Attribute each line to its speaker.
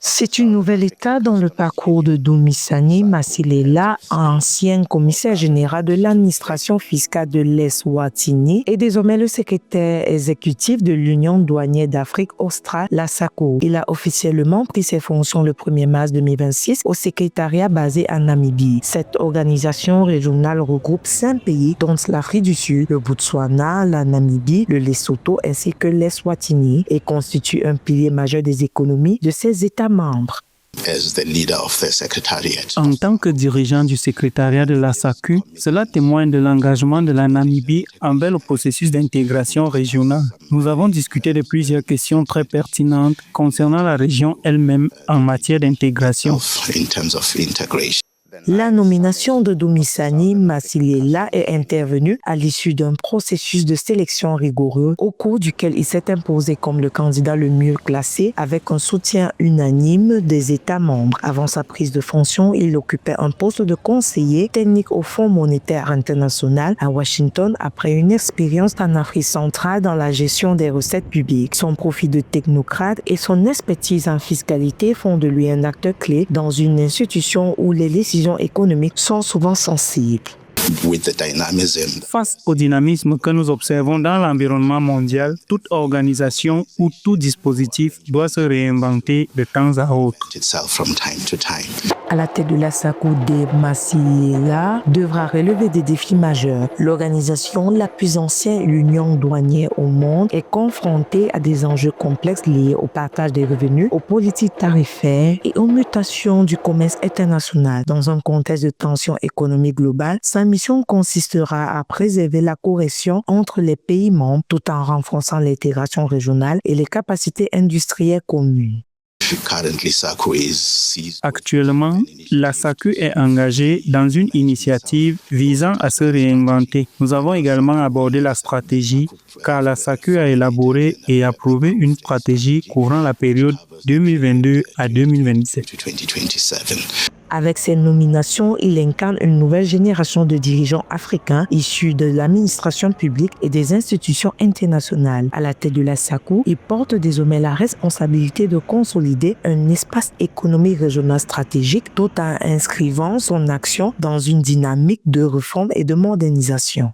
Speaker 1: C'est une nouvelle étape dans le parcours de Dumisani Masilela, ancien commissaire général de l'administration fiscale de l'Eswatini et désormais le secrétaire exécutif de l'Union douanière d'Afrique australe, la SACO. Il a officiellement pris ses fonctions le 1er mars 2026 au secrétariat basé à Namibie. Cette organisation régionale regroupe 5 pays, dont l'Afrique du Sud, le Botswana, la Namibie, le Lesotho ainsi que l'Eswatini et constitue un pilier majeur des économies de ces États membres.
Speaker 2: En tant que dirigeant du secrétariat de la SACU, cela témoigne de l'engagement de la Namibie envers le processus d'intégration régionale. Nous avons discuté de plusieurs questions très pertinentes concernant la région elle-même en matière d'intégration.
Speaker 1: La nomination de Dumisani Masilela est intervenue à l'issue d'un processus de sélection rigoureux au cours duquel il s'est imposé comme le candidat le mieux classé avec un soutien unanime des États membres. Avant sa prise de fonction, il occupait un poste de conseiller technique au Fonds monétaire international à Washington après une expérience en Afrique centrale dans la gestion des recettes publiques. Son profil de technocrate et son expertise en fiscalité font de lui un acteur clé dans une institution où les décisions économiques sont souvent sensibles.
Speaker 2: Face au dynamisme que nous observons dans l'environnement mondial, toute organisation ou tout dispositif doit se réinventer de temps à autre.
Speaker 1: À la tête de la SACU, Masilela devra relever des défis majeurs. L'organisation la plus ancienne union douanière au monde est confrontée à des enjeux complexes liés au partage des revenus, aux politiques tarifaires et aux mutations du commerce international. Dans un contexte de tension économique globale, sa mission consistera à préserver la cohésion entre les pays membres tout en renforçant l'intégration régionale et les capacités industrielles communes.
Speaker 2: Actuellement, la SACU est engagée dans une initiative visant à se réinventer. Nous avons également abordé la stratégie car la SACU a élaboré et approuvé une stratégie couvrant la période 2022 à 2027.
Speaker 1: Avec ces nominations, il incarne une nouvelle génération de dirigeants africains issus de l'administration publique et des institutions internationales. À la tête de la SACU, il porte désormais la responsabilité de consolider un espace économique régional stratégique tout en inscrivant son action dans une dynamique de réforme et de modernisation.